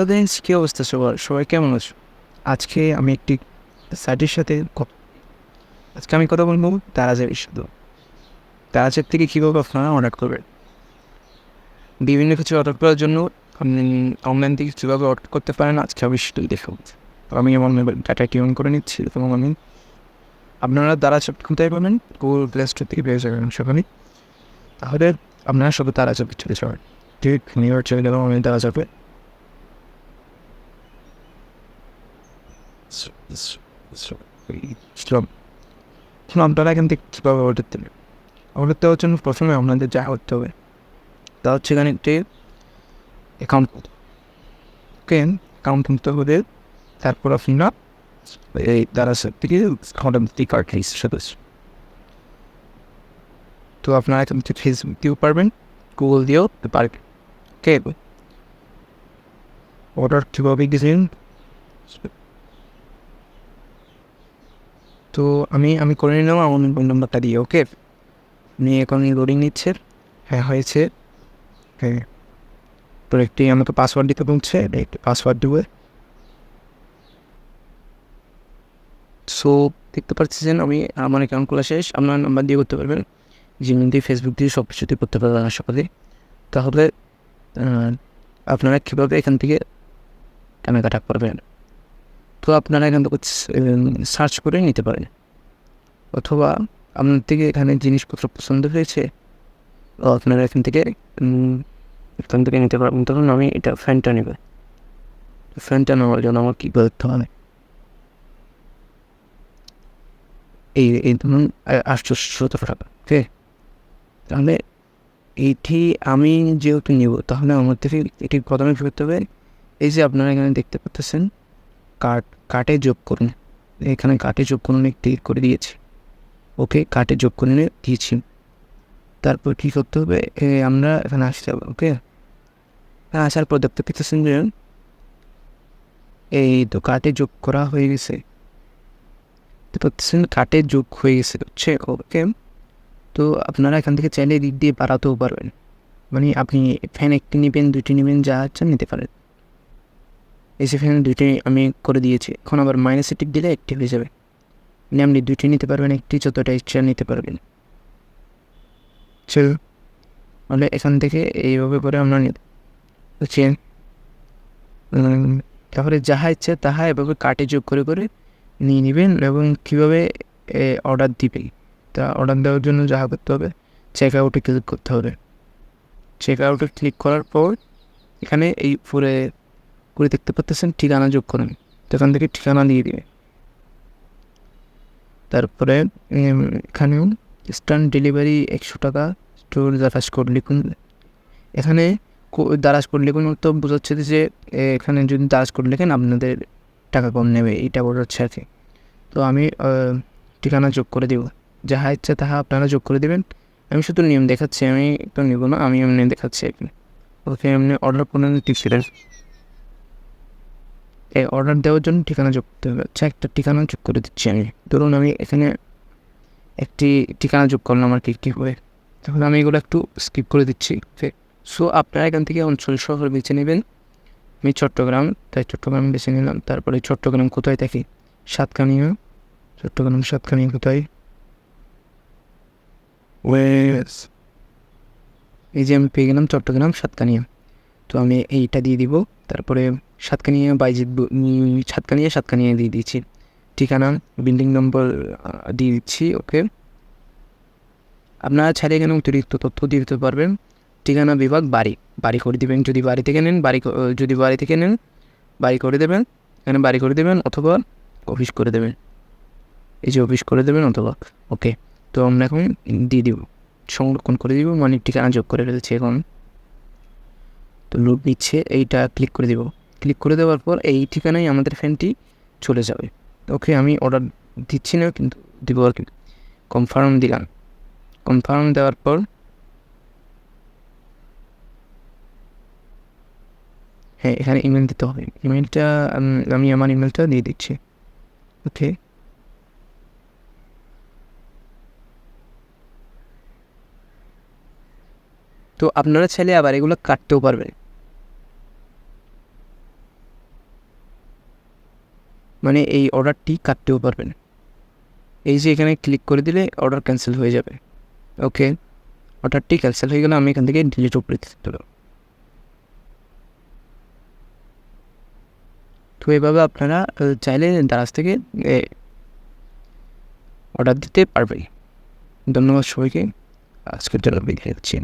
Hello দেন্স, কী অবস্থা সবার? সবাই কেমন আছো? আজকে আমি একটি সাইটের সাথে আজকে আমি কথা বলবো দারাজের সাথে। দারাজের থেকে কীভাবে আপনারা অর্ডার করবেন, বিভিন্ন কিছু অর্ডার করার জন্য অনলাইন থেকে কীভাবে অর্ডার করতে পারেন আজকে আমি সেটাই দেখাবো। তো আমি আমার ডাটা টিউন করে নিচ্ছি এবং আপনারা দারাজ কোথায় পাবেন? গুগল প্লে স্টোর থেকে পেয়ে যাবেন সেখানে। তাহলে আপনারা সবাই দারাজ চলে যাবেন। ঠিক নিউ ইয়র্ক চলে গেলাম আমি দারাজ অ্যাপে। এখন আপনারা এখান থেকে কীভাবে অর্ডার দেবেন? অর্ডার দেওয়ার জন্য প্রথমে আপনাদের যা করতে হবে তা হচ্ছে এখানে একটি অ্যাকাউন্ট খুলতে হবে। তারপর আপনারা এই দ্বারা থেকে অর্ডার কার্ড সদস্য। তো আপনারা এখান থেকে ফেসবুক দিয়েও পারবেন, গুগল দিয়েও পারবেন। ওকে, অর্ডার কীভাবে দিয়েছেন? তো আমি করে নিলাম আমার মোবাইল নাম্বারটা দিয়ে। ওকে, আপনি এখন লোডিং নিচ্ছে। হ্যাঁ, হয়েছে। হ্যাঁ, তো একটি আমাকে পাসওয়ার্ড দিতে বলছে, একটি পাসওয়ার্ড দেবে। সো দেখতে পাচ্ছেন আমি আমার অ্যাকাউন্ট খোলা শেষ। আপনার নাম্বার দিয়ে করতে পারবেন, জিমেল দিয়ে, ফেসবুক দিয়ে, সব কিছুতেই করতে পারবেন আশা করি। তাহলে আপনারা কীভাবে এখান থেকে কেনাকাটা করবেন? তো আপনারা এখান থেকে সার্চ করে নিতে পারেন, অথবা আপনার থেকে এখানে জিনিসপত্র পছন্দ হয়েছে আপনারা এখান থেকে নিতে পারবেন। তখন আমি এটা ফ্যানটা নেব। ফ্যানটা নেওয়ার জন্য আমার কী করতে হবে? এই ধরুন 817 টাকা। ওকে, তাহলে এইটি আমি যেহেতু নেব তাহলে আমার থেকে এটি প্রথমে কী করতে হবে? এই যে আপনারা এখানে দেখতে পাচ্ছেন কার্টে যোগ করুন। এখানে কার্টে যোগ করুন ক্লিক করে দিয়েছি। ওকে, কার্টে যোগ করে দিয়েছি। তারপর কী করতে হবে? আমরা এখানে আসতে হবে। ওকে, আসার পর দেখতে পাচ্ছেন যে এই তো কার্টে যোগ করা হয়ে গেছে। দেখতে পাচ্ছেন কার্টে যোগ হয়ে গেছে হচ্ছে। ওকে, তো আপনারা এখান থেকে চাইলে দিক দিয়ে বাড়াতেও পারবেন, মানে আপনি ফ্যান একটি নেবেন, দুইটি নেবেন, যা ইচ্ছা নিতে পারেন। এসি ফ্যান দুইটি আমি করে দিয়েছি। এখন আবার মাইনাস টিক দিলে একটি হয়ে যাবে। মানে আপনি দুইটি নিতে পারবেন, একটি যতটা ইচ্ছা নিতে পারবেন। মানে এখান থেকে এইভাবে করে আমরা বুঝছেন। তারপরে যাহা ইচ্ছে তাহা এভাবে কার্টে যোগ করে করে নিয়ে নেবেন। এবং কীভাবে অর্ডার দিবে, তা অর্ডার দেওয়ার জন্য যাহা করতে হবে, চেক আউটে ক্লিক করতে হবে। চেক আউটে ক্লিক করার পর এখানে এই উপরে করে দেখতে পাচ্ছেন ঠিকানা যোগ করেন, তো এখান থেকে ঠিকানা দিয়ে দিবে। তারপরে এখানেও ইনস্ট্যান্ট ডেলিভারি 100 টাকা, স্টোর দারাজ কোড লিখুন। এখানে দারাজ কোড লিখুন তো বোঝাচ্ছে যে এখানে যদি দারাজ কোড লেখেন আপনাদের টাকা কম নেবে, এইটা বোঝাচ্ছে আর কি। তো আমি ঠিকানা যোগ করে দেবো, যাহা ইচ্ছা তাহা আপনারা যোগ করে দেবেন। আমি শুধু নিয়ম দেখাচ্ছি, আমি তো নেব না, আমি এমনি দেখাচ্ছি এখানে। ওকে, এমনি অর্ডার করে টিপস দেন। এই অর্ডার দেওয়ার জন্য ঠিকানা যোগ করতে হবে। আচ্ছা, একটা ঠিকানা যোগ করে দিচ্ছি আমি। ধরুন আমি এখানে একটি ঠিকানা যোগ করলাম আর কি হবে। তখন আমি এগুলো একটু স্কিপ করে দিচ্ছি। সো আপনারা এখান থেকে অঞ্চল শহর বেছে নেবেন। আমি চট্টগ্রাম, তাই চট্টগ্রাম বেছে নিলাম। তারপরে চট্টগ্রাম কোথায় থাকি? সাতকানিয়া। চট্টগ্রাম সাতকানিয়া কোথায়? এই যে আমি পেয়ে গেলাম চট্টগ্রাম সাতকানিয়া। তো আমি এইটা দিয়ে দিব। তারপরে সাতকানিয়া সাতকানিয়া দিয়ে দিচ্ছি। ঠিকানা, বিল্ডিং নম্বর দিয়ে দিচ্ছি। ওকে, আপনারা ছাড়িয়ে এখানে অতিরিক্ত তথ্য দিতে পারবেন। ঠিকানা, বিভাগ, বাড়ি করে দেবেন। যদি বাড়ি থেকে নেন বাড়ি করে দেবেন। এখানে বাড়ি করে দেবেন, অথবা অফিস করে দেবেন। এই যে অফিস করে দেবেন অথবা। ওকে, তো আমরা এখন দিয়ে দিব, সংরক্ষণ করে দিব, মানে ঠিকানা যোগ করে ফেলেছি এখন। তো লোড নিচ্ছে, এইটা ক্লিক করে দেব। ক্লিক করে দেওয়ার পর এই ঠিকানায় আমাদের ফ্যানটি চলে যাবে। ওকে, আমি অর্ডার দিচ্ছি না, কিন্তু দিব আর কি। কনফার্ম দিলাম। কনফার্ম দেওয়ার পর হ্যাঁ, এখানে ইমেল দিতে হবে। ইমেলটা আমি আমার ইমেলটা দিয়ে দিচ্ছি। ওকে, তো আপনারা চাইলে আবার এগুলো কাটতেও পারবেন। মানে এই অর্ডারটি কাটতেও পারবেন। এই যে এখানে ক্লিক করে দিলে অর্ডার ক্যান্সেল হয়ে যাবে। ওকে, অর্ডারটি ক্যান্সেল হয়ে গেলে আমি এখান থেকে ডিলিট উপরে দিতে পারবো। তো এভাবে আপনারা চাইলে দারাজ থেকে অর্ডার দিতে পারবেন। ধন্যবাদ সবাইকে। আজকের জন্য বিদায় নিচ্ছি।